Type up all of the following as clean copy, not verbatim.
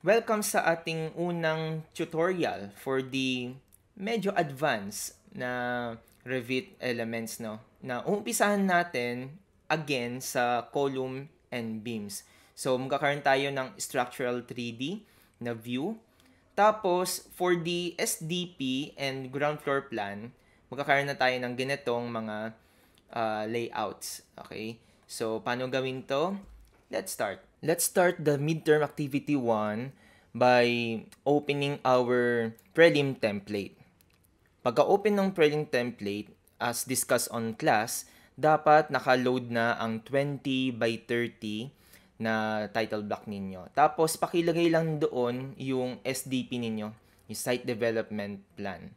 Welcome sa ating unang tutorial for the medyo advanced na Revit elements, no? Na umpisahan natin again sa column and beams. So magkakaroon tayo ng structural 3D na view. Tapos for the SDP and ground floor plan, magkakaroon na tayo ng ganitong mga layouts. Okay? So paano gawin to? Let's start. Let's start the midterm activity 1 by opening our prelim template. Pagka-open ng prelim template, as discussed on class, dapat naka-load na ang 20 by 30 na title block ninyo. Tapos, pakilagay lang doon yung SDP ninyo, yung Site Development Plan.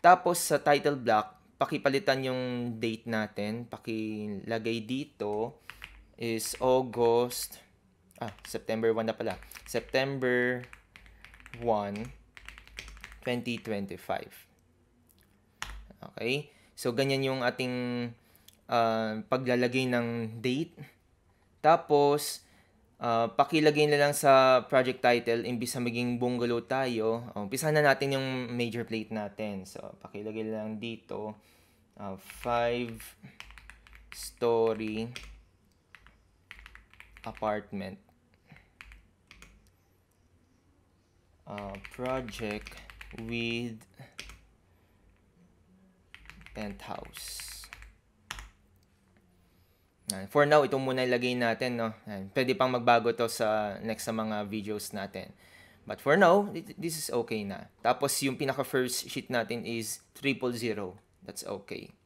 Tapos, sa title block, pakipalitan yung date natin. Pakilagay dito is September 1 na pala. September 1, 2025. Okay? So, ganyan yung ating paglalagay ng date. Tapos, pakilagay na lang sa project title, imbis na maging bungalow tayo, umpisahan na natin yung major plate natin. So, pakilagay na lang dito, 5-story apartment. Project with penthouse. For now, ito muna ilagay natin, no? Pwede pang magbago to sa next sa mga videos natin. But for now, this is okay na. Tapos yung pinaka first sheet natin is 000. That's okay.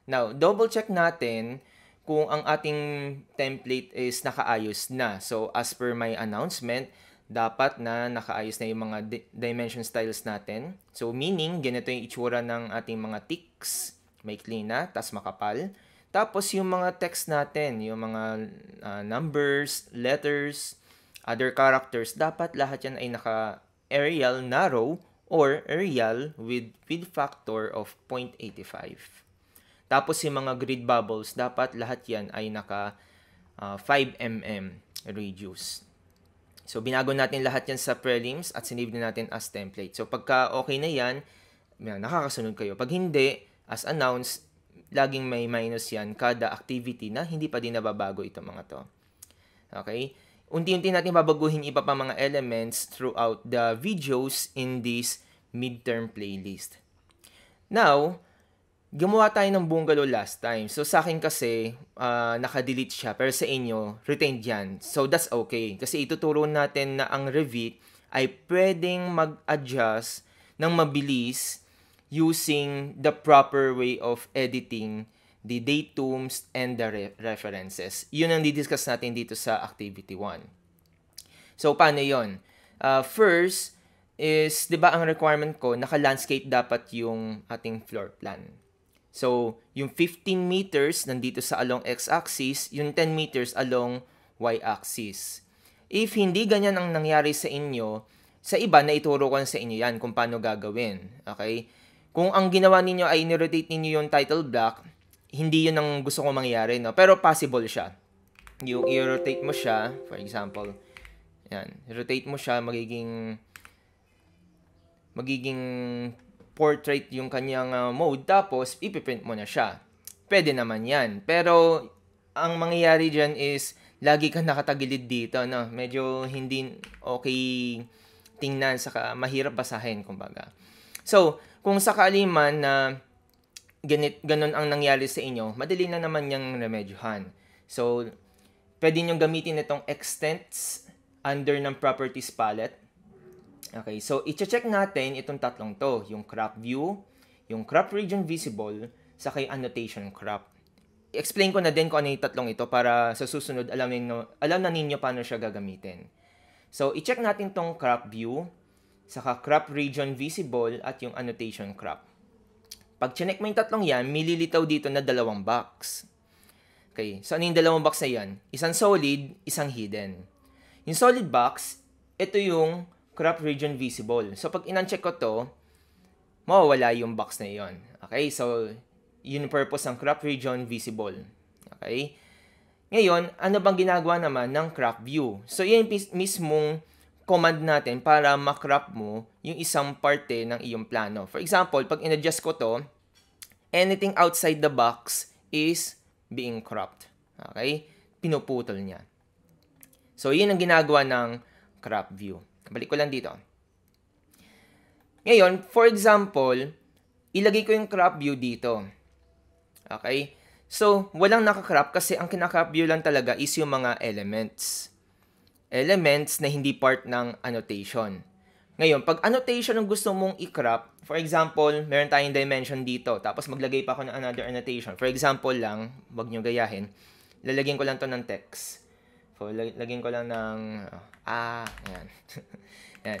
Now, double check natin kung ang ating template is nakaayos na. So, as per my announcement, dapat na nakaayos na yung mga dimension styles natin. So, meaning, ganito yung itsura ng ating mga ticks. Maikli na, tas makapal. Tapos, yung mga text natin, yung mga numbers, letters, other characters, dapat lahat yan ay naka-Arial narrow or Arial with fill factor of 0.85. Tapos yung mga grid bubbles, dapat lahat yan ay naka 5 mm radius. So, binago natin lahat yan sa prelims at sinave na natin as template. So, pagka okay na yan, nakakasunod kayo. Pag hindi, as announced, laging may minus yan kada activity na hindi pa din nababago itong mga to. Okay? Unti-unti natin babaguhin iba pa mga elements throughout the videos in this midterm playlist. Now, gumawa tayo ng bungalow last time. So, sa akin kasi, naka-delete siya. Pero sa inyo, retained yan. So, that's okay. Kasi ituturo natin na ang Revit ay pwedeng mag-adjust ng mabilis using the proper way of editing the datums and the references. Yun ang didiscuss natin dito sa Activity 1. So, paano yun? First is, di ba ang requirement ko, naka-landscape dapat yung ating floor plan. So, yung 15 meters nandito sa along x-axis, yung 10 meters along y-axis. If hindi ganyan ang nangyari sa inyo, sa iba, naituro ko sa inyo yan kung paano gagawin. Okay? Kung ang ginawa ninyo ay ni-rotate ninyo yung title block, hindi yun ang gusto ko mangyari, no? Pero possible siya. Yung i-rotate mo siya, for example, yan, rotate mo siya, magiging portrait yung kanyang mode, tapos ipiprint mo na siya. Pwede naman yan. Pero, ang mangyayari dyan is, lagi kang nakatagilid dito, no? Medyo hindi okay tingnan, saka mahirap basahin, kumbaga. So, kung sakali man na ganun ang nangyari sa inyo, madali na naman yung remedyohan. So, pwede nyo gamitin itong extents under ng properties palette. Okay, so i-check natin itong tatlong to, yung crop view, yung crop region visible, saka yung annotation crop. I-explain ko na din kung ano yung tatlong ito para sa susunod alam na ninyo paano siya gagamitin. So, i-check natin tong crop view, saka crop region visible, at yung annotation crop. Pag chinek mo yung tatlong yan, mililitaw dito na dalawang box. Okay, so ano yung dalawang box na yan? Isang solid, isang hidden. Yung solid box, ito yung crop region visible. So, pag in-uncheck ko to, mawawala yung box na yon. Okay? So, yun yung purpose ng crop region visible. Okay? Ngayon, ano bang ginagawa naman ng crop view? So, yan mismong command natin para makrop mo yung isang parte ng iyong plano. For example, pag in-adjust ko to, anything outside the box is being cropped. Okay? Pinuputol niya. So, yun ang ginagawa ng crop view. Balik ko lang dito. Ngayon, for example, ilagay ko yung crop view dito. Okay? So, walang nakakrop kasi ang kinakrop view lang talaga is yung mga elements. Elements na hindi part ng annotation. Ngayon, pag annotation ang gusto mong i-crop, for example, meron tayong dimension dito, tapos maglagay pa ako ng another annotation. For example lang, wag nyo gayahin, lalagyan ko lang to ng text. So, lagyan ko lang ng, ayan. Ayan.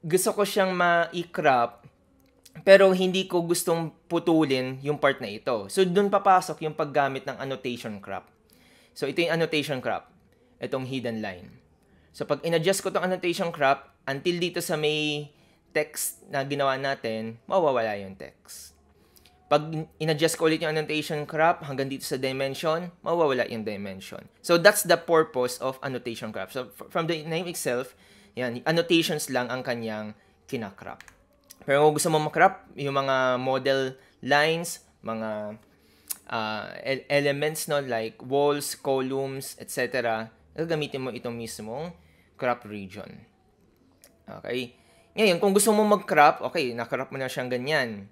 Gusto ko siyang ma-crop, pero hindi ko gustong putulin yung part na ito. So, dun papasok yung paggamit ng annotation crop. So, ito yung annotation crop. Itong hidden line. So, pag in-adjust ko itong annotation crop, until dito sa may text na ginawa natin, mawawala yung text. Pag in-adjust ko ulit yung annotation crop, hanggang dito sa dimension, mawawala yung dimension. So, that's the purpose of annotation crop. So, from the name itself, yan, annotations lang ang kanyang kinakrop. Pero kung gusto mo makrop, yung mga model lines, mga elements, no, like walls, columns, etc., gagamitin mo itong mismong crop region. Okay? Ngayon, kung gusto mo mag-crop, okay, na-crop mo na siyang ganyan.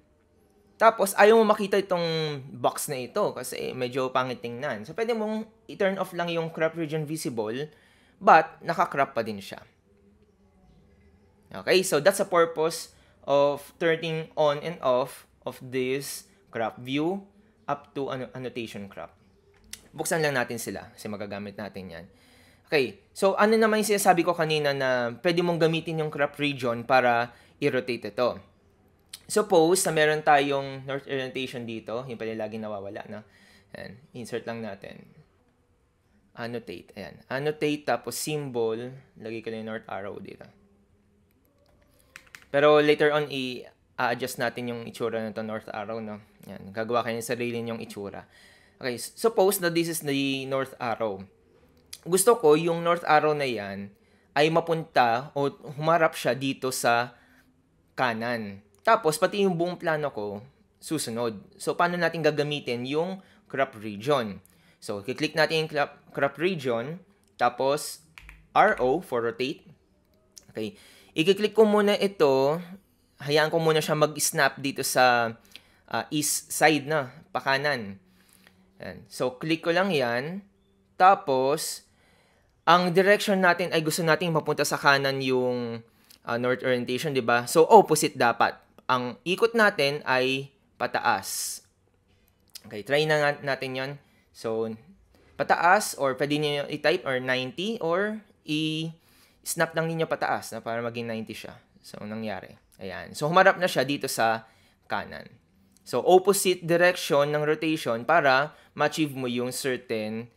Tapos, ayaw mo makita itong box na ito kasi medyo pangit tingnan. So, pwede mong i-turn off lang yung crop region visible, but naka-crop pa din siya. Okay? So, that's the purpose of turning on and off of this crop view up to annotation crop. Buksan lang natin sila kasi magagamit natin yan. Okay, so ano naman yung sinasabi ko kanina na pwede mong gamitin yung crop region para i-rotate ito. Suppose na meron tayong north orientation dito, yung pala laging nawawala, no? Ayan, insert lang natin. Annotate, ayan. Annotate tapos symbol, lagay ko lang yung north arrow dito. Pero later on, i-adjust natin yung itsura nito north arrow, no? Ayan, gagawa kayo ng sarili yung itsura. Okay, suppose na this is the north arrow. Gusto ko yung north arrow na yan ay mapunta o humarap siya dito sa kanan. Tapos, pati yung buong plano ko, susunod. So, paano natin gagamitin yung crop region? So, kiklik natin yung crop region, tapos, RO for rotate. Okay. I-click ko muna ito, hayaan ko muna siya mag-snap dito sa east side na, pakanan. Yan. So, click ko lang yan. Tapos, ang direction natin ay gusto nating mapunta sa kanan yung north orientation, di ba? So, opposite dapat. Ang ikot natin ay pataas. Okay, try na natin yon. So, pataas or pwede niyo i-type or 90 or i-snap lang niyo pataas na para maging 90 siya. So, nangyari. Ayan. So, humarap na siya dito sa kanan. So, opposite direction ng rotation para ma-achieve mo yung certain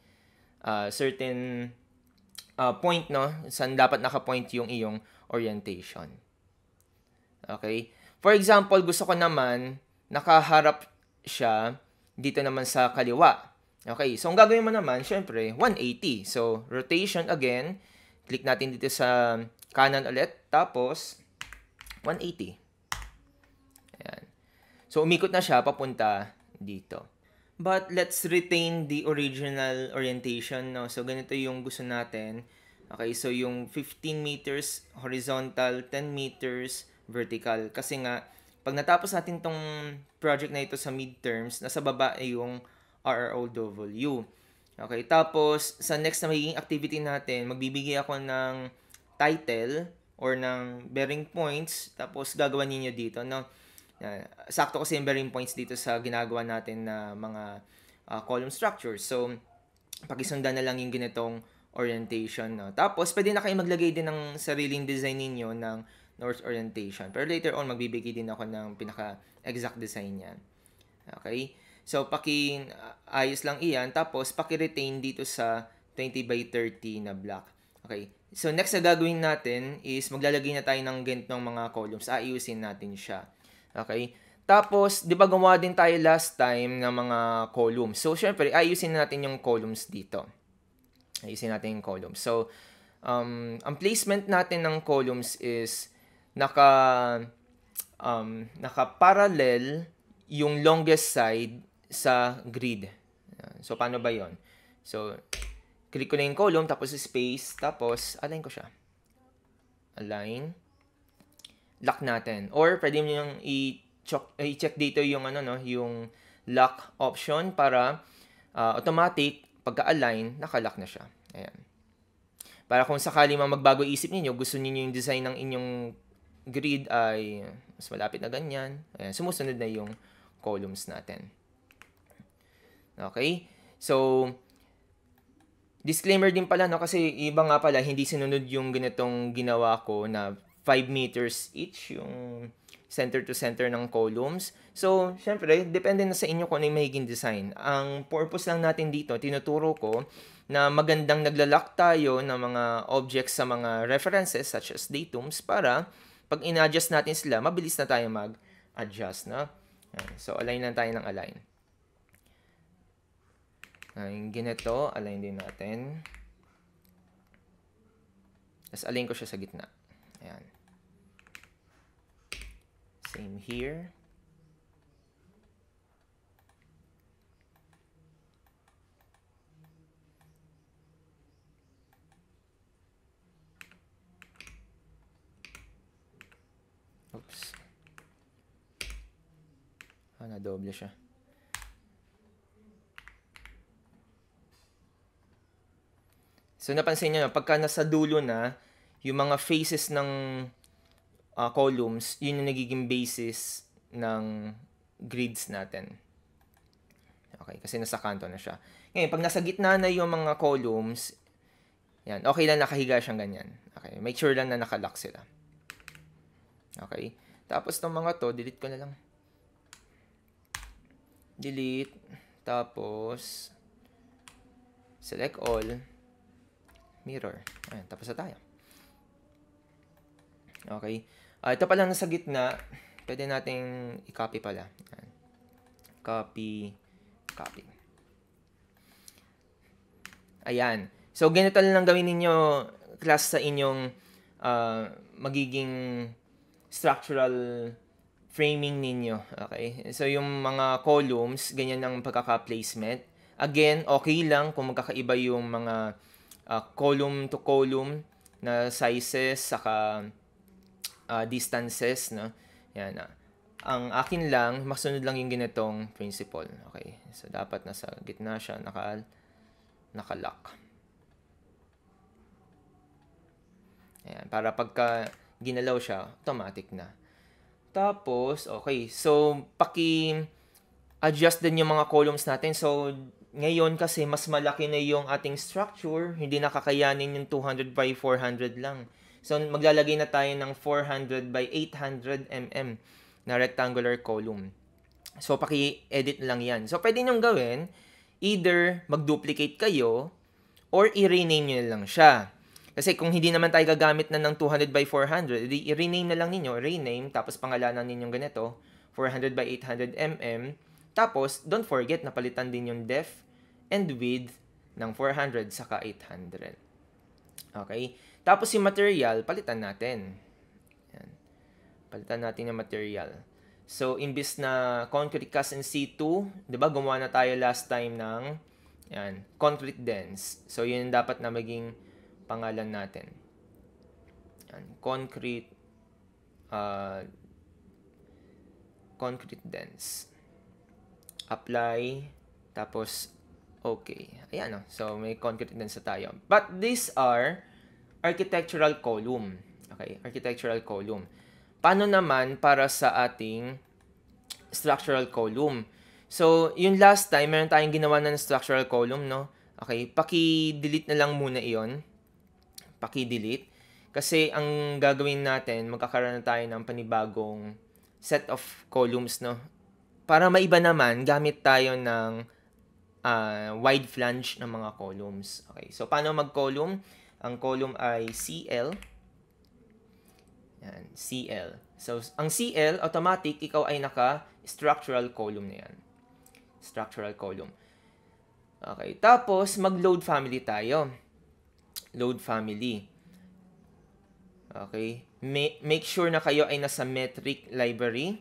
point, no? Saan dapat naka-point yung iyong orientation. Okay? For example, gusto ko naman nakaharap siya dito naman sa kaliwa. Okay? So, ang gagawin mo naman, syempre, 180. So, rotation again. Click natin dito sa kanan ulit. Tapos, 180. Ayan. So, umikot na siya papunta dito. But let's retain the original orientation, no? So, ganito yung gusto natin. Okay, so yung 15 meters horizontal, 10 meters vertical. Kasi nga, pag natapos natin tong project na ito sa midterms, nasa baba ay yung RROW. Okay, tapos sa next na magiging activity natin, magbibigay ako ng title or ng bearing points, tapos gagawa niyo dito, no? Sakto kasi yung bearing points dito sa ginagawa natin na mga column structures. So, pakisundan na lang yung ganitong orientation, no? Tapos, pwede na kayo maglagay din ng sariling design ninyo ng north orientation. Pero later on, magbibigay din ako ng pinaka-exact design yan. Okay? So, ayos lang iyan. Tapos, paki-retain dito sa 20 by 30 na block. Okay? So, next na gagawin natin is maglalagay na tayo ng ganitong mga columns. Ayusin natin siya. Okay? Tapos, di ba gumawa din tayo last time ng mga columns. So, syempre, ayusin natin yung columns dito. Ayusin natin yung columns. So, ang placement natin ng columns is naka-parallel yung longest side sa grid. So, paano ba yon? So, click ko na yung column, tapos space, tapos align ko siya. Align. Lock natin. Or, pwede nyo yung i-check dito yung, yung lock option para automatic, pagka-align, nakalock na siya. Ayan. Para kung sakali mang magbago isip niyo, gusto niyo yung design ng inyong grid ay mas malapit na ganyan. Ayan, sumusunod na yung columns natin. Okay? So, disclaimer din pala, no? Kasi iba nga pala, hindi sinunod yung ganitong ginawa ko na 5 meters each yung center to center ng columns. So, syempre, depende na sa inyo kung ano yung mahiging design. Ang purpose lang natin dito, tinuturo ko na magandang naglalak tayo ng mga objects sa mga references such as datums para pag in-adjust natin sila, mabilis na tayo mag-adjust. No? So, align na tayo ng align. Yung ganito, align din natin. Tapos align ko siya sa gitna. Ayan. Same here. Oops. Na-doble siya. So, napansin nyo, pagka nasa dulo na, yung mga faces ng columns, yun yung nagiging basis ng grids natin. Okay, kasi nasa kanto na siya. Ngayon, pag nasa gitna na yung mga columns, yan, okay lang nakahiga siyang ganyan. Okay, make sure lang na nakalock sila. Okay, tapos itong mga to, delete ko na lang. Delete, tapos, select all, mirror. Ayan, tapos na tayo. Okay. Ito pala nasa gitna. Pwede nating i-copy pala. Ayan. Copy. Copy. Ayan. So, ganito lang gawin ninyo, class, sa inyong magiging structural framing ninyo. Okay. So, yung mga columns, ganyan ang pagkaka-placement. Again, okay lang kung magkakaiba yung mga column to column na sizes, saka distances, no? Yan. Ang akin lang, masunod lang yung ganitong principle. Okay. So, dapat nasa gitna siya, nakalock. Ayan. Para pagka ginalaw siya, automatic na. Tapos, okay. So, paki-adjust din yung mga columns natin. So, ngayon kasi mas malaki na yung ating structure, hindi nakakayanin yung 200 by 400 lang. So, maglalagay na tayo ng 400 by 800 mm na rectangular column. So, paki-edit lang yan. So, pwede nyong gawin, either mag-duplicate kayo or i-rename nyo lang siya. Kasi kung hindi naman tayo gagamit na ng 200 by 400, i-rename na lang ninyo, rename, tapos pangalanan ninyong ganito, 400 by 800 mm. Tapos, don't forget na palitan din yung depth and width ng 400 saka 800. Okay? Tapos yung material, palitan natin. Yan. Palitan natin yung material. So, imbis na concrete cast in situ, 'di ba? Gumawa na tayo last time ng yan, concrete dense. So, yun dapat na maging pangalan natin. Yan, concrete dense. Apply, tapos okay. Ayan, no? So, may concrete dense na tayo. But these are architectural column. Okay, architectural column. Paano naman para sa ating structural column? So, yung last time, meron tayong ginawa ng structural column, no? Okay, paki-delete na lang muna iyon. Paki-delete. Kasi ang gagawin natin, magkakaroon na tayo ng panibagong set of columns, no? Para maiba naman, gamit tayo ng wide flange ng mga columns. Okay, so paano mag-column? Ang column ay CL. Yan, CL. So, ang CL, automatic, ikaw ay naka-structural column na yan. Structural column. Okay, tapos mag-load family tayo. Load family. Okay? Make sure na kayo ay nasa metric library.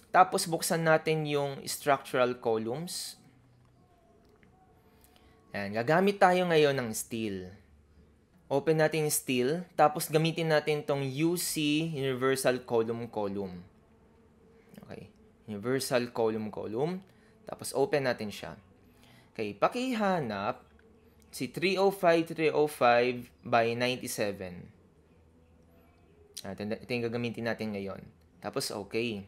Tapos buksan natin yung structural columns. Yan, gagamit tayo ngayon ng steel. Open natin yung steel, tapos gamitin natin tong UC, Universal Column. Okay, Universal Column. Tapos open natin siya. Okay, pakihanap si 305 by 97. Ito yung gagamitin natin ngayon. Tapos okay.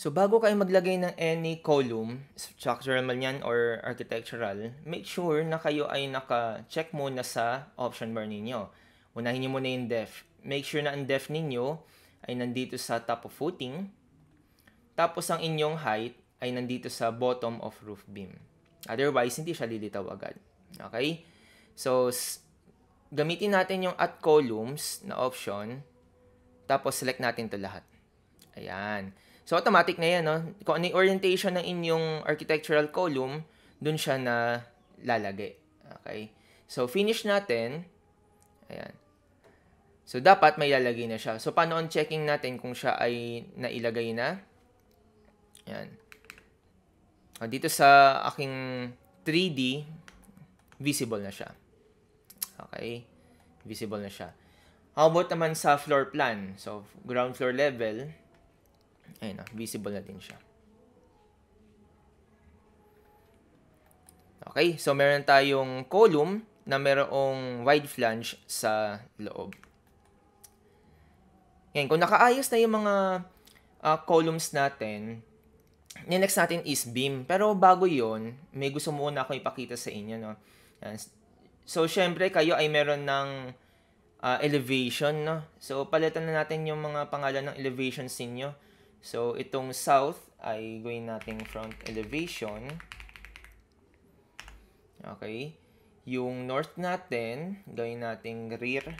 So, bago kayo maglagay ng any column, structural man yan or architectural, make sure na kayo ay naka-check muna sa option bar ninyo. Unahin nyo muna yung depth. Make sure na ang depth ninyo ay nandito sa top of footing. Tapos, ang inyong height ay nandito sa bottom of roof beam. Otherwise, hindi siya lilitaw agad. Okay? So, gamitin natin yung at columns na option. Tapos, select natin to lahat. Ayan. So, automatic na yan, no? Kung ano yung orientation ng inyong architectural column, dun siya na lalagay. Okay? So, finish natin. Ayan. So, dapat may lalagay na siya. So, paano on checking natin kung siya ay nailagay na? Ayan. Dito sa aking 3D, visible na siya. Okay? Visible na siya. How about naman sa floor plan? So, ground floor level, ayun na, visible na din siya. Okay, so meron tayong column na merong wide flange sa loob. Ngayon, kung nakaayos na yung mga columns natin, next natin is beam. Pero bago yon, may gusto muna akong ipakita sa inyo. No? So, syempre, kayo ay meron ng elevation. No? So, palitan na natin yung mga pangalan ng elevations ninyo. So, itong south ay gawin nating front elevation. Okay. Yung north natin, gawin nating rear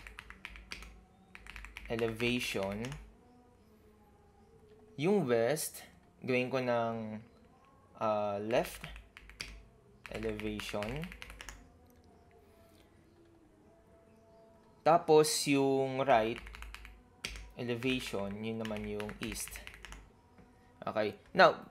elevation. Yung west, gawin ko ng left elevation. Tapos, yung right elevation, yun naman yung east. Okay. Now,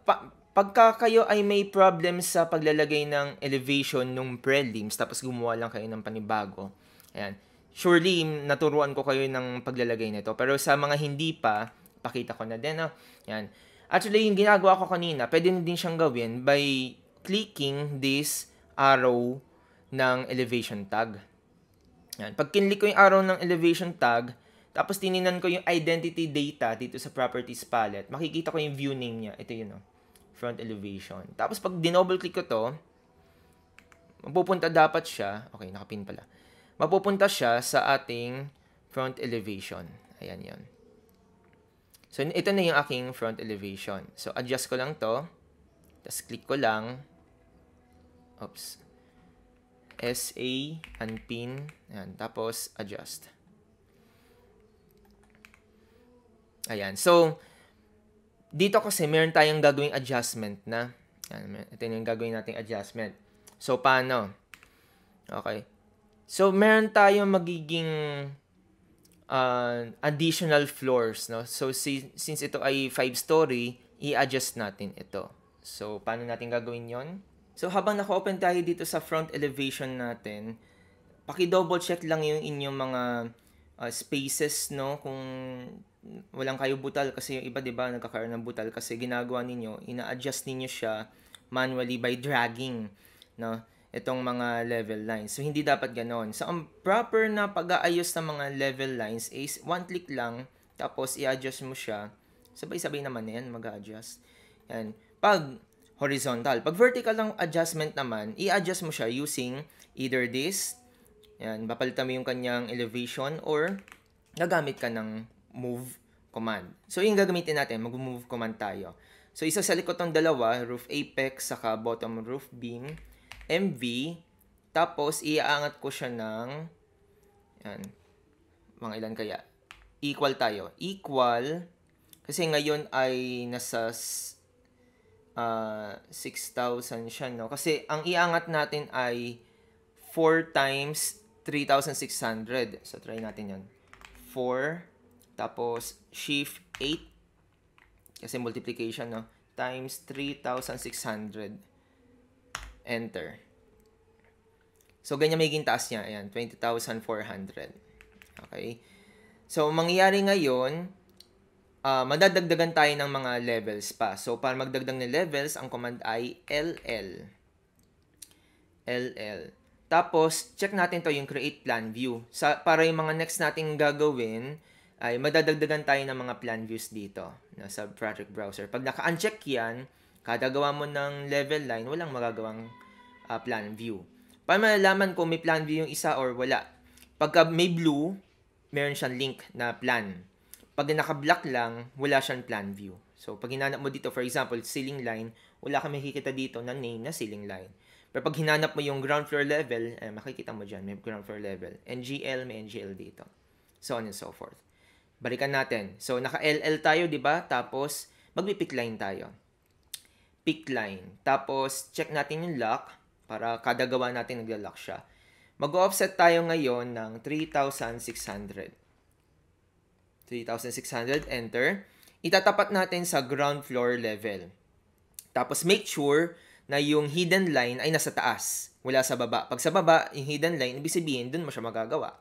pagka kayo ay may problem sa paglalagay ng elevation ng prelims, tapos gumawa lang kayo ng panibago, ayan, surely naturuan ko kayo ng paglalagay nito. Pero sa mga hindi pa, pakita ko na din. No? Ayan. Actually, yung ginagawa ko kanina, pwede na din siyang gawin by clicking this arrow ng elevation tag. Ayan. Pag kinlik ko yung arrow ng elevation tag, tapos tininan ko yung identity data dito sa properties palette, makikita ko yung view name niya. Ito yun, no? Front elevation. Tapos pag dinouble click ko to, mapupunta dapat siya, okay, nakapin pala. Mapupunta siya sa ating front elevation. Ayan yun. So, ito na yung aking front elevation. So, adjust ko lang to. Tapos click ko lang. Oops. SA, unpin. Ayan. Tapos, adjust. Ayan. So, dito kasi meron tayong gagawing adjustment na. Ayan, ito yung gagawin nating adjustment. So, paano? Okay. So, meron tayong magiging additional floors. No? So, since ito ay 5-story, i-adjust natin ito. So, paano natin gagawin yon? So, habang naka-open tayo dito sa front elevation natin, paki-double check lang yung inyong mga spaces, no? Kung walang kayo butal, kasi yung iba, diba, nagkakaroon ng butal kasi ginagawa ninyo, ina-adjust ninyo siya manually by dragging, no? Itong mga level lines. So, hindi dapat ganon. So, ang proper na pag-aayos ng mga level lines is one click lang, tapos i-adjust mo siya. Sabay-sabay naman na yan, mag-adjust. Yan. Pag horizontal. Pag vertical lang adjustment naman, i-adjust mo siya using either this, yan, papalitan mo yung kanyang elevation, or gagamit ka ng move command. So, yung gagamitin natin, mag-move command tayo. So, isa sa likod ng dalawa, roof apex, saka bottom roof beam, MV, tapos iaangat ko siya ng, yan, mga ilan kaya, equal tayo. Equal, kasi ngayon ay nasa 6,000 siya, no? Kasi ang iangat natin ay 4 times 3,600. So, try natin yun. 4, tapos shift 8, kasi multiplication, no? Times 3,600. Enter. So, ganyan magiging taas niya. Ayan, 20,400. Okay? So, mangyayari ngayon, madadagdagan tayo ng mga levels pa. So, para magdagdag ng levels, ang command ay LL. LL. Tapos, check natin to yung create plan view. Para yung mga next nating gagawin, ay madadagdagan tayo ng mga plan views dito sa project browser. Pag naka-uncheck yan, kada gawa mo ng level line, walang magagawang plan view. Para malalaman kung may plan view yung isa or wala. Pagka may blue, meron siyang link na plan. Pag naka-black lang, wala siyang plan view. So, pag hinanap mo dito, for example, ceiling line, wala kang makikita dito na name na ceiling line. Pero pag hinanap mo yung ground floor level, makikita mo dyan, may ground floor level. NGL, may NGL dito. So on and so forth. Balikan natin. So, naka-LL tayo, di ba? Tapos, magpi-pick line tayo. Pick line. Tapos, check natin yung lock para kada gawa natin nagla-lock siya. Mag-offset tayo ngayon ng 3,600. 3,600, enter. Itatapat natin sa ground floor level. Tapos, make sure na yung hidden line ay nasa taas. Wala sa baba. Pag sa baba, yung hidden line, ibig sabihin, dun mo siya magagawa.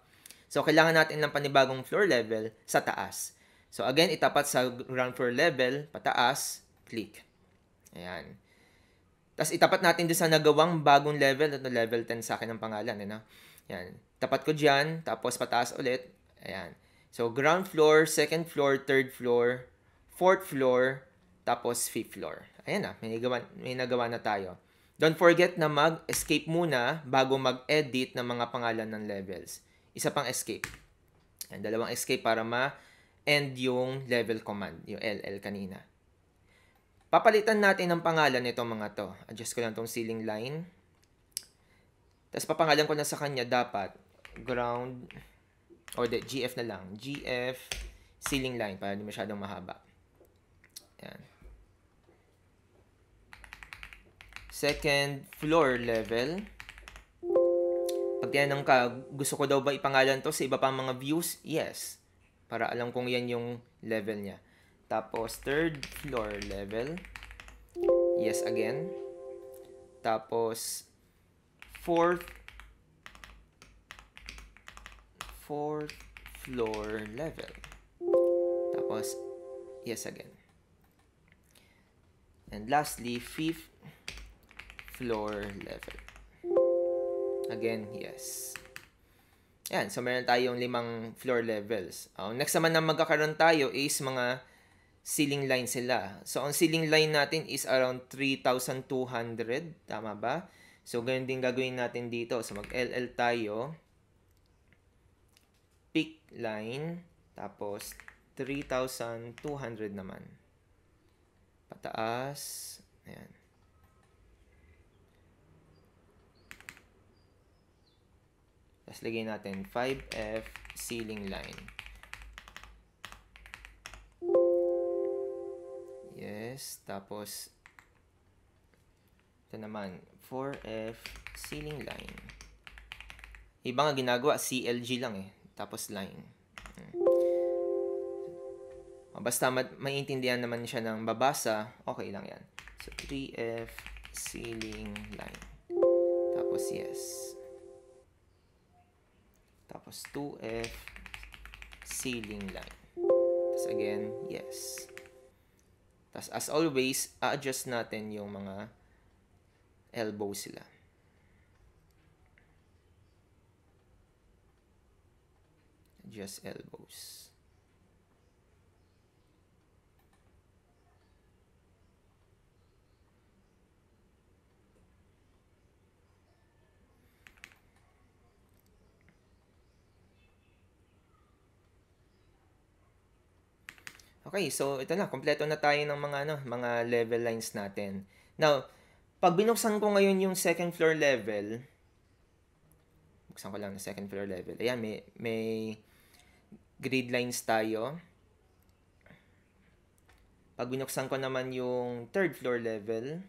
So, kailangan natin ng panibagong floor level sa taas. So, again, itapat sa ground floor level, pataas, click. Ayan. Tapos, itapat natin doon sa nagawang bagong level. Ito, level 10 sa akin ang pangalan. Ano? Ayan. Tapat ko dyan, tapos pataas ulit. Ayan. So, ground floor, second floor, third floor, fourth floor, tapos fifth floor. Ayan na, may nagawa na tayo. Don't forget na mag-escape muna bago mag-edit ng mga pangalan ng levels. Isa pang escape. Ayan, dalawang escape para ma-end yung level command, yung LL kanina. Papalitan natin ng pangalan nitong mga to. Adjust ko lang tong ceiling line. Tapos papangalan ko na sa kanya dapat ground or GF na lang. GF ceiling line para hindi masyadong mahaba. Ayan. Second floor level. Pag tinanong ka, gusto ko daw ba ipangalan to sa iba pang mga views? Yes. Para alam kong yan yung level niya. Tapos, third floor level. Yes again. Tapos, fourth floor level. Tapos, yes again. And lastly, fifth floor level. Again, yes. Yan, so meron tayong 5 floor levels. Next naman na magkakaroon tayo is mga ceiling line sila. So, ang ceiling line natin is around 3,200. Tama ba? So, ganyan din gagawin natin dito. So, mag-LL tayo. Pick line. Tapos, 3,200 naman. Pataas. Ayan. Tapos, lagyan natin 5F ceiling line. Yes. Tapos, ito naman, 4F ceiling line. Iba nga ginagawa, CLG lang eh. Tapos line. Basta maintindihan naman siya ng babasa, okay lang yan. So, 3F ceiling line. Tapos, yes. Tapos, 2F ceiling line. Tapos, again, yes. Tapos, as always, a-adjust natin yung mga elbows sila. Adjust elbows. Okay, so ito na, kompleto na tayo ng mga level lines natin. Now, pag binuksan ko ngayon yung second floor level, buksan ko lang na second floor level. Ayan, may grid lines tayo. Pag binuksan ko naman yung third floor level,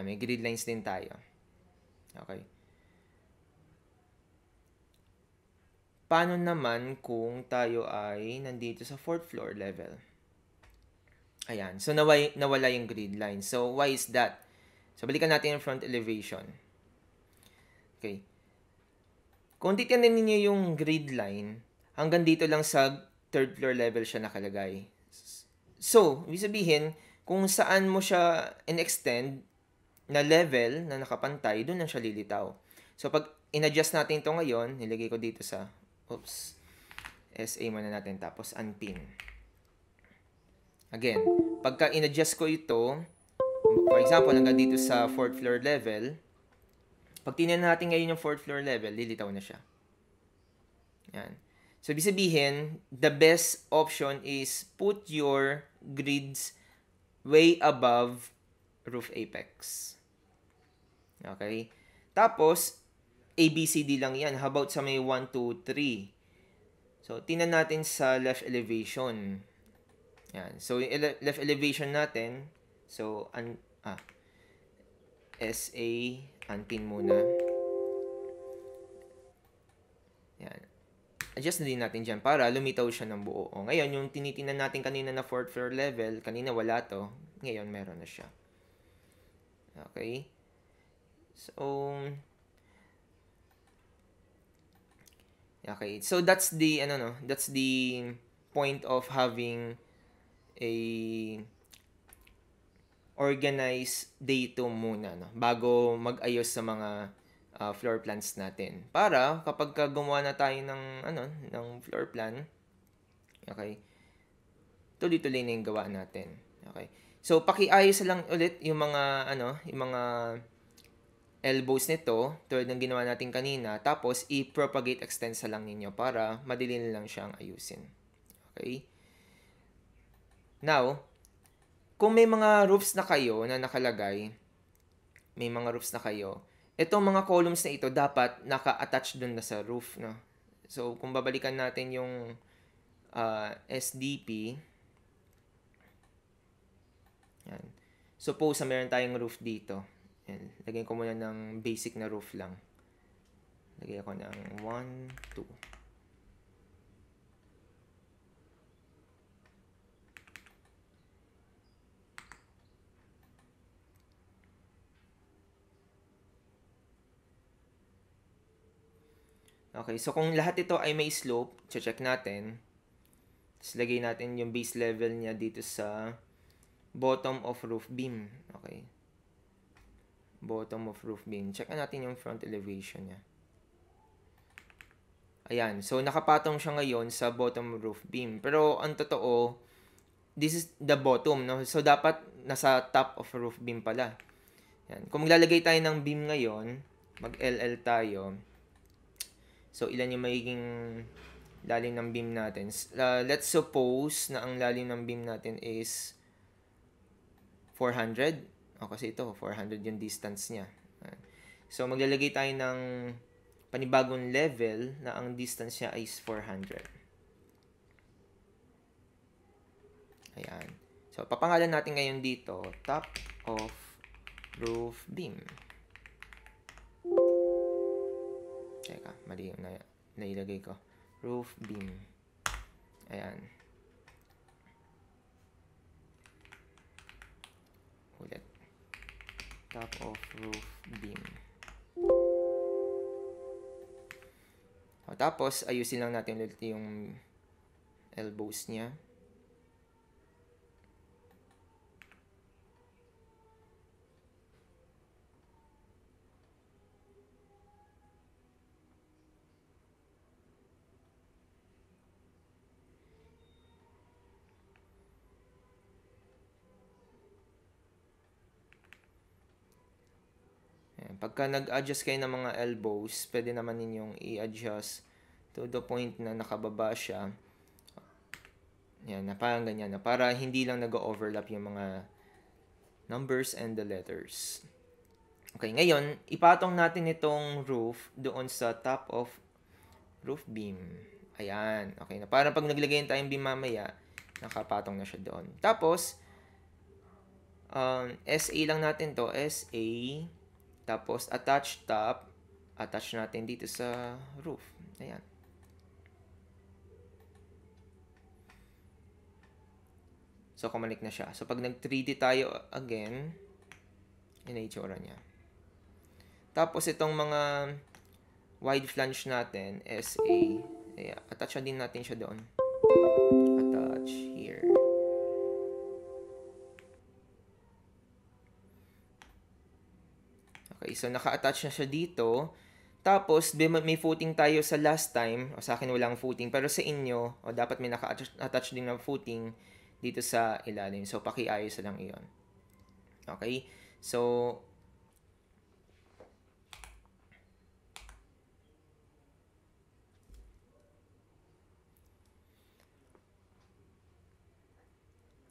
may grid lines din tayo. Okay. Paano naman kung tayo ay nandito sa fourth floor level? Ayan. So, nawala yung grid line. So, why is that? So, balikan natin yung front elevation. Okay. Kung titignan ninyo yung grid line, hanggang dito lang sa third floor level siya nakalagay. So, ibig sabihin, kung saan mo siya in-extend na level na nakapantay, doon lang siya lilitaw. So, pag in-adjust natin ito ngayon, nilagay ko dito sa, SA muna natin, tapos unpin. Again, pagka in-adjust ko ito, for example, hanggang dito sa 4th floor level, pag tingnan natin ngayon yung 4th floor level, lilitaw na siya. Yan. So, ibig sabihin, the best option is put your grids way above roof apex. Okay? Tapos, ABCD lang yan. How about sa may 1, 2, 3? So, tingnan natin sa left elevation. Yan. So, yung left elevation natin, so, SA, unpin muna. Yan. Adjust na din natin dyan para lumitaw siya ng buo. O, ngayon, yung tinitingnan natin kanina na 4th floor level, kanina wala to, ngayon meron na siya. Okay? So, okay. So, that's the, that's the point of having a organized day 2 muna, no? Bago mag-ayos sa mga floor plans natin. Para kapag gumawa na tayo ng floor plan, okay, tuloy-tuloy na yung gawa natin. Okay. So, pakiayos lang ulit yung mga, yung mga elbows nito, tulad ng ginawa natin kanina, tapos i-propagate extensa lang ninyo para madali lang siyang ayusin. Okay? Now, kung may mga roofs na kayo na nakalagay, itong mga columns na ito dapat naka-attach dun na sa roof, no? So, kung babalikan natin yung SDP, yan. Suppose na meron tayong roof dito. Yan. Lagyan ko muna ng basic na roof lang. Lagyan ko ng 1, 2. Okay, so kung lahat ito ay may slope, check natin. Tapos lagay natin yung base level niya dito sa bottom of roof beam. Okay. Bottom of roof beam. Check natin yung front elevation niya. Ayan. So, nakapatong siya ngayon sa bottom roof beam. Pero, ang totoo, this is the bottom, no? So, dapat nasa top of roof beam pala. Ayan. Kung maglalagay tayo ng beam ngayon, mag-LL tayo. So, ilan yung magiging lalim ng beam natin? Let's suppose na ang lalim ng beam natin is 400. Kasi ito, 400 yung distance niya. So, maglalagay tayo ng panibagong level na ang distance niya is 400. Ayan. So, papangalan natin ngayon dito, top of roof beam. Teka, mali yung nailagay ko. Roof beam. Ayan. Ulit. Top of roof beam. Tapos, ayusin lang natin ulit yung elbows niya. Pagka nag-adjust kayo ng mga elbows, pwede naman ninyong i-adjust to the point na nakababa siya. Yan, na parang ganyan na. Para hindi lang nag-overlap yung mga numbers and the letters. Okay, ngayon, ipatong natin itong roof doon sa top of roof beam. Ayan. Okay na. Para pag naglagay tayong beam mamaya, nakapatong na siya doon. Tapos, SA lang natin to. SA. Tapos, attach top. Attach natin dito sa roof. Ayan. So, kumalik na siya. So, pag nag-3D tayo again, yun na itsura niya. Tapos, itong mga wide flange natin, SA, ayan, attach na din natin siya doon. Attach here. Okay, so naka-attach na siya dito. Tapos, may footing tayo sa last time. O sa akin walang footing. Pero sa inyo, dapat may naka-attach din ng footing dito sa ilalim. So, pakiayos lang iyon. Okay? So,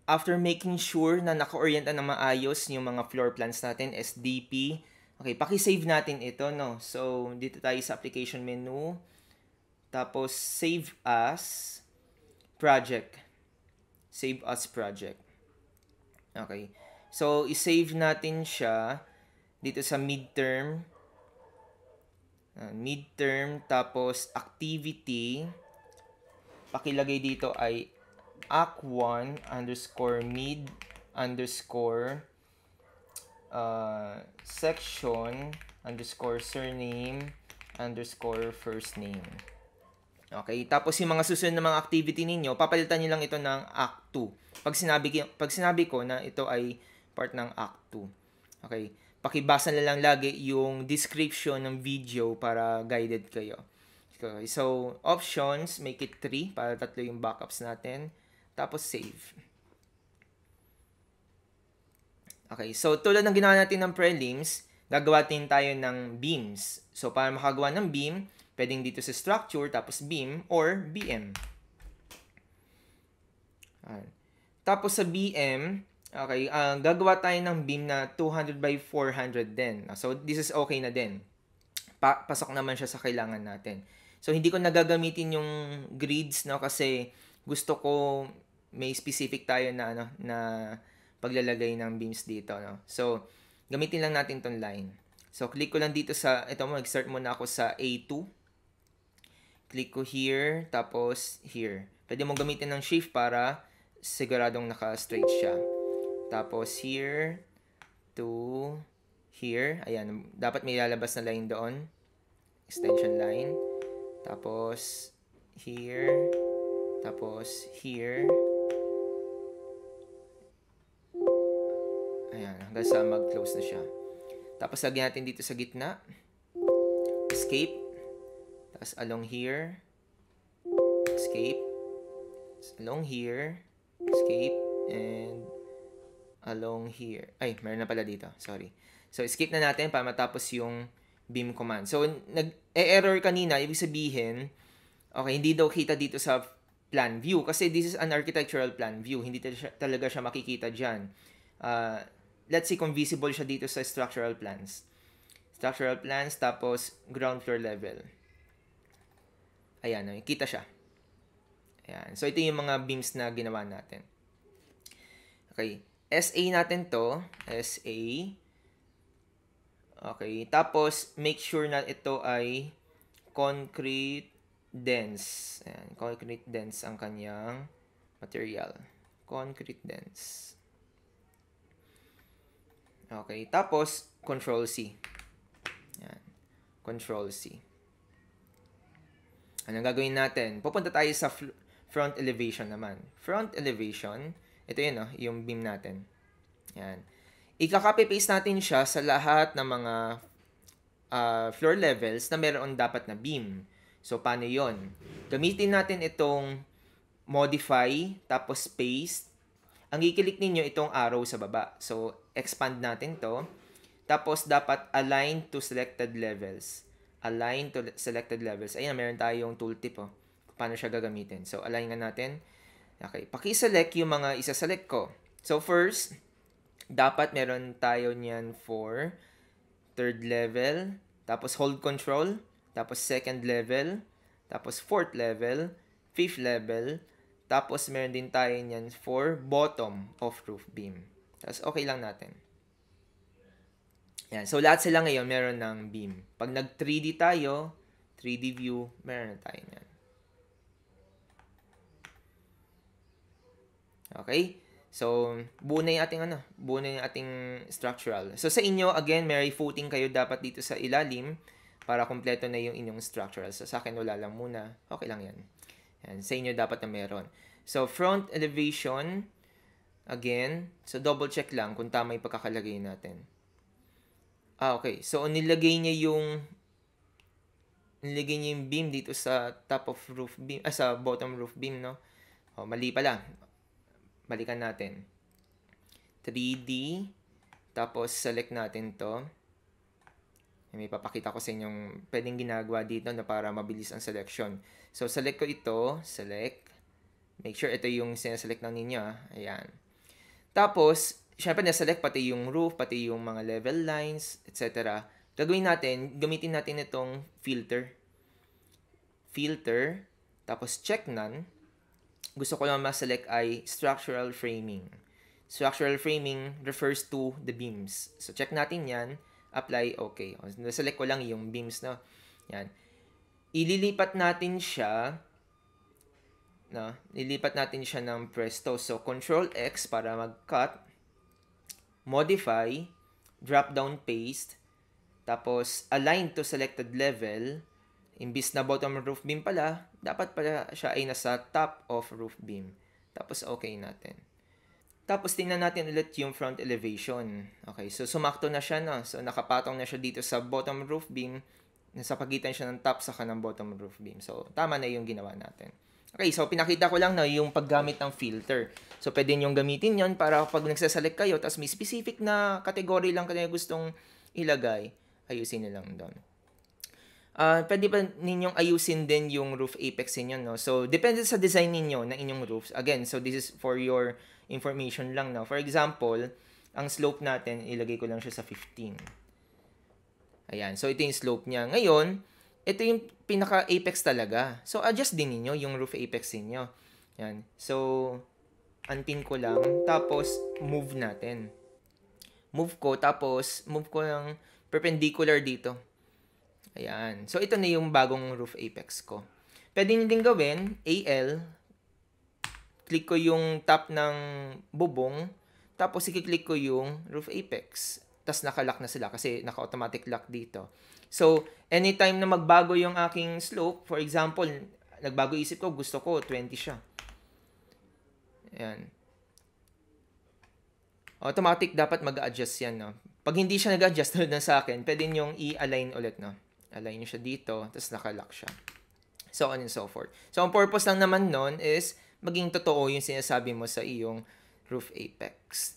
after making sure na naka-orienta na maayos yung mga floor plans natin, SDP, okay, paki-save natin ito, no? So, dito tayo sa application menu. Tapos, save as project. Save as project. Okay. So, i-save natin siya dito sa midterm. Midterm, tapos activity. Pakilagay dito ay act1 underscore mid underscore section underscore surname underscore first name. Okay, tapos yung mga susunod na mga activity ninyo, papalitan niyo lang ito ng Act 2. Pag sinabi ko na ito ay part ng Act 2. Okay, pakibasa na lang lagi yung description ng video para guided kayo. Okay, so options, make it 3 para 3 yung backups natin. Tapos save. Okay, so tulad ng ginawa natin ng prelims, gagawa din tayo ng beams. So para makagawa ng beam, pwedeng dito sa structure, tapos beam, or BM. Tapos sa BM, okay, gagawa tayo ng beam na 200 by 400 din. So, this is okay na din. Pasok naman siya sa kailangan natin. So, hindi ko nagagamitin yung grids, no, kasi gusto ko may specific tayo na, na paglalagay ng beams dito, no. So, gamitin lang natin tong line. So, click ko lang dito sa, ito mo, mag-start muna ako sa A2. Click ko here, tapos here. Pwede mong gamitin ng shift para siguradong naka-straight siya. Tapos here to here. Ayan, dapat may lalabas na line doon. Extension line. Tapos here. Tapos here. Ayan, hanggang sa mag-close na siya. Tapos lagyan natin dito sa gitna. Escape. Tapos along here, escape, along here, escape, and along here. Ay, meron na pala dito. Sorry. So, escape na natin para matapos yung beam command. So, nag-error kanina, ibig sabihin, okay, hindi daw kita dito sa plan view kasi this is an architectural plan view. Hindi talaga siya makikita dyan. Let's see kung visible siya dito sa structural plans. Structural plans, tapos ground floor level. Ayan, kita siya. Ayan. So, ito yung mga beams na ginawa natin. Okay. SA natin to. SA. Okay. Tapos, make sure na ito ay concrete dense. Ayan. Concrete dense ang kanyang material. Concrete dense. Okay. Tapos, Control C. Ayan. Control C. Anong gagawin natin? Pupunta tayo sa front elevation naman. Front elevation, ito yun, yung beam natin. Yan. Ika-copy-paste natin siya sa lahat ng mga floor levels na meron dapat na beam. So, paano yon? Gamitin natin itong modify, tapos paste. Ang i-click ninyo itong arrow sa baba. So, expand natin to. Tapos, dapat align to selected levels. Align to selected levels. Ayan, meron tayong tooltip, paano siya gagamitin. So, align nga natin. Okay, paki-select yung mga isa-select ko. So, first, dapat meron tayo niyan for third level, tapos hold control, tapos second level, tapos 4th level, 5th level, tapos meron din tayo niyan for bottom of roof beam. Tapos okay lang natin. Yan. So lahat sila ngayon meron ng beam. Pag nag 3D tayo, 3D view, meron na tayo niyan. Okay? So, buo na yung ating buo na yung ating structural. So, sa inyo, again, may footing kayo dapat dito sa ilalim para kompleto na yung inyong structural. So, sa akin, wala lang muna. Okay lang yan. Yan. Sa inyo, dapat na meron. So, front elevation, again, so double check lang kung tama yung pagkakalagay natin. Okay. So, nilagay niya yung beam dito sa top of roof beam, sa bottom roof beam, no? Mali pala. Balikan natin. 3D. Tapos, select natin to. May papakita ko sa inyong pwedeng ginagawa dito na para mabilis ang selection. So, select ko ito. Select. Make sure ito yung sineselect ng ninyo. Ayan. Tapos, syempre na-select pati yung roof, pati yung mga level lines, etc. Gagawin natin, gamitin natin itong filter. Filter. Tapos, check none. Gusto ko lang ma-select ay structural framing. Structural framing refers to the beams. So, check natin yan. Apply, okay. Na-select ko lang yung beams, no? Yan. Ililipat natin siya, no? Ililipat natin siya ng presto. So, Control X para mag-cut. Modify. Drop down paste. Tapos, align to selected level. Imbis na bottom roof beam pala, dapat pala siya ay nasa top of roof beam. Tapos, okay natin. Tapos, tingnan natin ulit yung front elevation. Okay, so sumakto na siya, no? So, nakapatong na siya dito sa bottom roof beam. Nasa pagitan siya ng top saka ng bottom roof beam. So, tama na yung ginawa natin. Okay, so pinakita ko lang na yung paggamit ng filter. So, pwede nyo gamitin yon para pag nagsaselect kayo, tapos may specific na category lang kayo gustong ilagay, ayusin nyo lang doon. Pwede ba ninyong ayusin din yung roof apex niyo, no? So, depende sa design ninyo ng inyong roofs. Again, so this is for your information lang, no? For example, ang slope natin, ilagay ko lang siya sa 15. Ayan. So, ito yung slope niya. Ngayon, ito yung pinaka-apex talaga. So, adjust din ninyo yung roof apex niyo. Ayan. So, unpin ko lang. Tapos, move natin. Move ko. Tapos, move ko ng perpendicular dito. Ayan. So, ito na yung bagong roof apex ko. Pwede nyo din gawin, AL, click ko yung top ng bubong, tapos i-click ko yung roof apex. Tapos naka-lock na sila kasi naka-automatic lock dito. So, anytime na magbago yung aking slope, for example, nagbago isip ko, gusto ko 20 siya. Ayan. Automatic dapat mag-adjust yan, no? Pag hindi siya nag-adjust na sa akin, pwede nyong i-align ulit, no? Align nyo siya dito, tapos naka-lock siya. So on and so forth. So, ang purpose lang naman nun is maging totoo yung sinasabi mo sa iyong roof apex.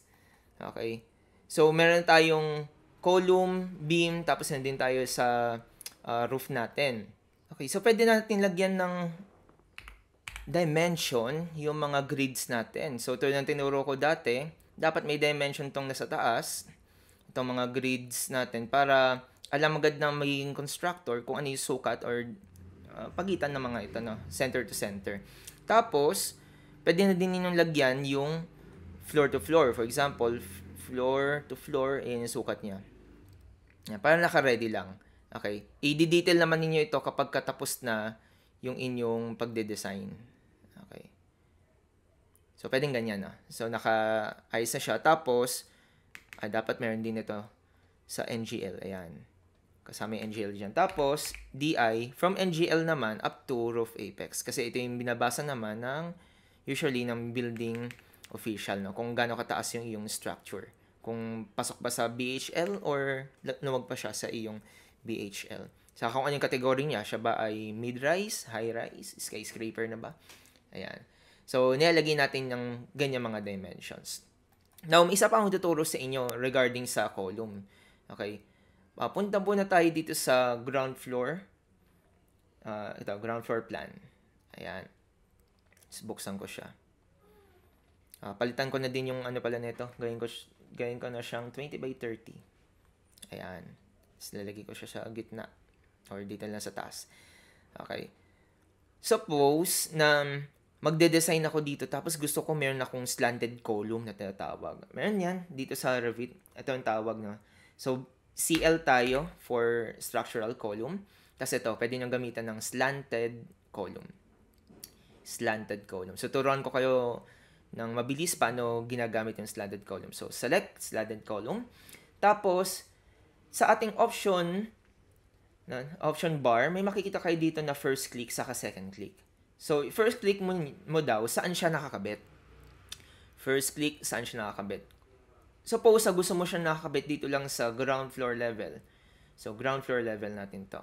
Okay? So, meron tayong column, beam, tapos nandun tayo sa roof natin. Okay, so pwede natin lagyan ng dimension yung mga grids natin. So, ito yung tinuro ko dati. Dapat may dimension tong nasa taas. Itong mga grids natin para alam agad ng magiging constructor kung ano yung sukat or pagitan ng mga ito, no? Center to center. Tapos, pwede na din ninyong lagyan yung floor to floor. For example, floor to floor, yung sukat niya. Yan, para naka-ready lang. Okay. I-detail naman ninyo ito kapag katapos na yung inyong pagde-design. Okay. So, pwedeng ganyan, no? So, naka-ayos na siya. Tapos, dapat meron din ito sa NGL. Ayan. Kasama yung NGL dyan. Tapos, DI, from NGL naman up to roof apex. Kasi ito yung binabasa naman ng, usually, ng building official, no? Kung gaano kataas yung iyong structure. Kung pasok ba sa BHL or lumag pa siya sa iyong BHL. Saka kung anong kategory niya, siya ba ay mid-rise, high-rise, skyscraper na ba? Ayan. So, nilalagay natin ng ganyan mga dimensions. Now, isa pa akong tuturo sa inyo regarding sa column. Okay? Punta muna tayo dito sa ground floor. Ito, ground floor plan. Ayan. Buksan ko siya. Palitan ko na din yung ano pala nito. Gawin ko na siyang 20 by 30. Ayan. Tapos lalagay ko siya sa gitna. Or dito lang sa taas. Okay. Suppose na magde-design ako dito tapos gusto ko meron akong slanted column na tinatawag. Meron yan dito sa Revit. Ito ang tawag, no? So, CL tayo for structural column. Tapos ito, pwede nyo gamitan ng slanted column. Slanted column. So, turuan ko kayo ng mabilis paano ginagamit yung slanted column. So, select slanted column. Tapos, sa ating option bar, may makikita kayo dito na first click saka second click. So, first click mo daw, saan siya nakakabit? First click, saan siya nakakabit? Suppose, gusto mo siya nakakabit dito lang sa ground floor level. So, ground floor level natin to.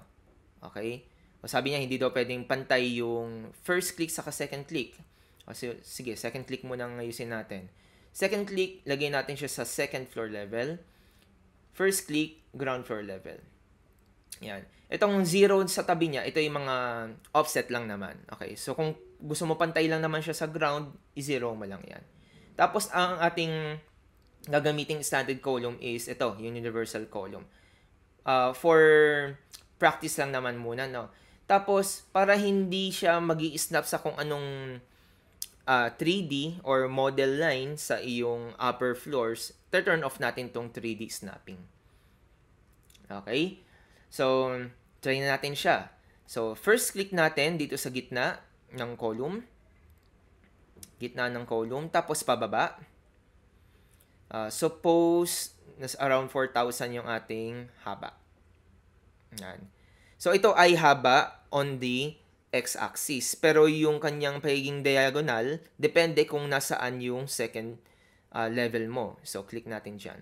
Okay? O sabi niya, hindi daw pwedeng pantay yung first click saka second click. O sige, second click muna ang ayusin natin. Second click, lagay natin siya sa second floor level. First click, ground floor level. Yan. Itong 0 sa tabi niya, ito yung mga offset lang naman. Okay, so kung gusto mo pantay lang naman siya sa ground, i-0 mo lang yan. Tapos, ang ating gagamiting standard column is ito, yung universal column. For practice lang naman muna, no? Tapos, para hindi siya mag-i-snap sa kung anong 3D or model line sa iyong upper floors, turn off natin tong 3D snapping. Okay? So, try na natin siya. So, first click natin dito sa gitna ng column. Gitna ng column. Tapos, pababa. Suppose, around 4,000 yung ating haba. Yan. So, ito ay haba on the x-axis. Pero yung kanyang pagiging diagonal, depende kung nasaan yung second level mo. So, click natin dyan.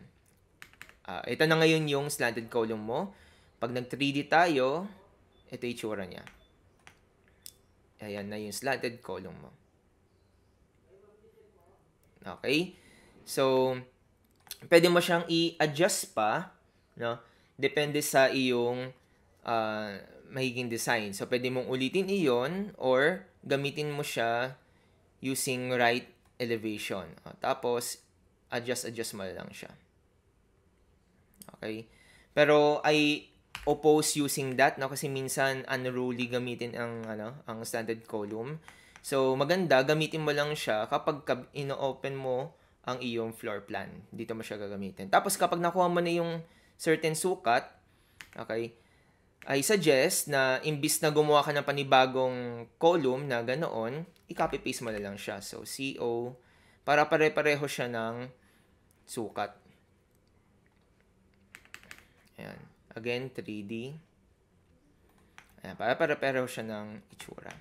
Ito na ngayon yung slanted column mo. Pag nag-3D tayo, ito yung itsura niya. Ayan na yung slanted column mo. Okay? So, pwede mo siyang i-adjust pa, no? Depende sa iyong magiging design. So, pwede mong ulitin iyon or gamitin mo siya using right elevation. Tapos, adjust mo lang siya. Okay? Pero, oppose using that, no? Kasi minsan unruly gamitin ang standard column. So, maganda, gamitin mo lang siya kapag ino-open mo ang iyong floor plan. Dito mo siya gagamitin. Tapos, kapag nakuha mo na yung certain sukat, okay, I suggest na imbis na gumawa ka ng panibagong column na ganoon, i-copy-paste mo na lang siya. So, CO, para pare-pareho siya ng sukat. Ayan. Again, 3D. Ayan, para pare-pareho siya ng itsura.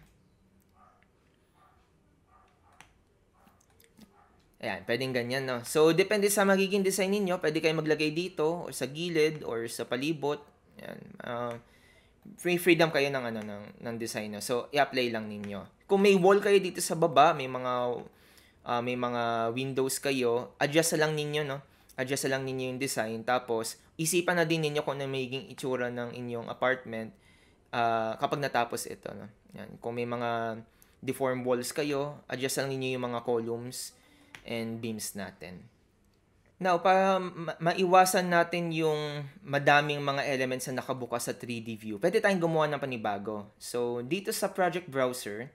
Ayan, pwedeng ganyan, no? So, depende sa magiging design ninyo, pwede kayo maglagay dito, or sa gilid, or sa palibot. Ayan. Freedom kayo ng design, no? So, i-apply lang ninyo. Kung may wall kayo dito sa baba, may mga windows kayo, adjust lang ninyo, no? Adjust lang ninyo yung design. Tapos, isipan na din ninyo kung ano magiging itsura ng inyong apartment kapag natapos ito, no? Yan. Kung may mga deformed walls kayo, adjust lang ninyo yung mga columns and beams natin. Now, para maiwasan natin yung madaming mga elements na nakabukas sa 3D view, pwede tayong gumawa ng panibago. So, dito sa project browser,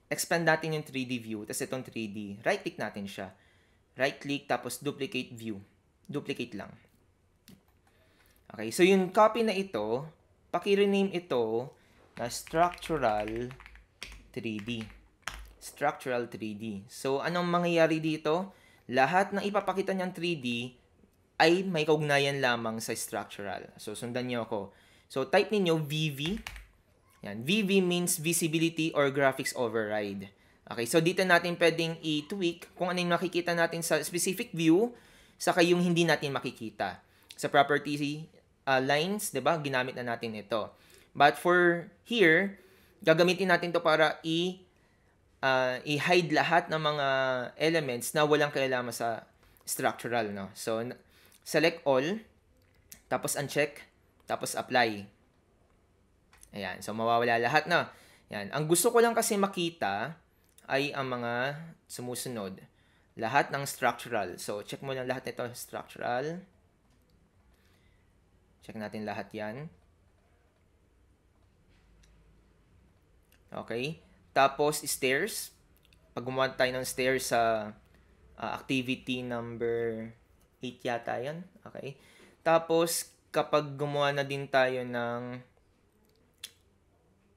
expand natin yung 3D view, tapos itong 3D. Right-click natin siya. Right-click, tapos duplicate view. Duplicate lang. Okay, so yung copy na ito, paki-rename ito na structural 3D. Structural 3D. So, anong mangyayari dito? Lahat ng ipapakita niyang 3D ay may kaugnayan lamang sa structural. So, sundan niyo ako. So, type ninyo VV. Yan. VV means visibility or graphics override. Okay, so dito natin pwedeng i-tweak kung ano yung makikita natin sa specific view, saka yung hindi natin makikita. Sa property lines, 'di ba? Ginamit na natin ito. But for here, gagamitin natin to para i-hide lahat ng mga elements na walang kailangan sa structural, no? So, select all, tapos uncheck, tapos apply. Ayan, so mawawala lahat na. Yan. Ang gusto ko lang kasi makita ay ang mga sumusunod. Lahat ng structural. So, check mo lang lahat nito, structural. Check natin lahat yan. Okay. Tapos, stairs. Pag gumawa tayo ng stairs sa activity number 8 yata yan. Okay. Tapos, kapag gumawa na din tayo ng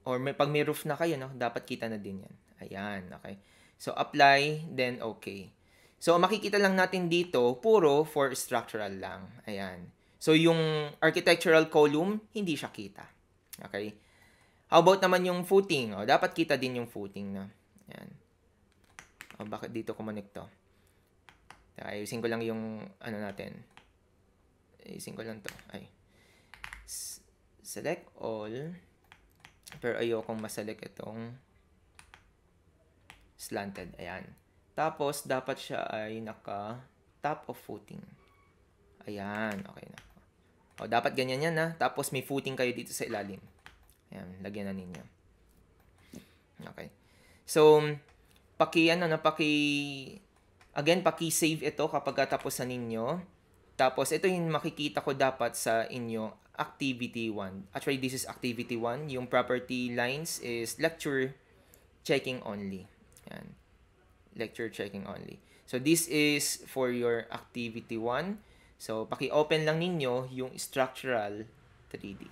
pag may roof na kayo, no, dapat kita na din yan. Ayan, okay. So, apply, then okay. So, makikita lang natin dito, puro for structural lang. Ayan. So, yung architectural column, hindi siya kita. Okay. How about naman yung footing? Dapat kita din yung footing na. Ayan. Bakit dito kumonek to? Ayusin ko lang yung ano natin. Ayusin ko lang to. Ay. Select all. Pero ayokong maselect itong slanted. Ayan. Tapos, dapat siya ay naka-top of footing. Ayan. Okay na. Dapat ganyan yan na. Tapos, may footing kayo dito sa ilalim. Ayan. Lagyan na ninyo. Okay. So, paki-save ito kapag tapos na ninyo. Tapos, ito yung makikita ko dapat sa inyo activity 1. Actually, this is activity 1. Yung property lines is lecture checking only. Yan. Lecture checking only. So, this is for your activity 1. So, paki-open lang ninyo yung structural 3D.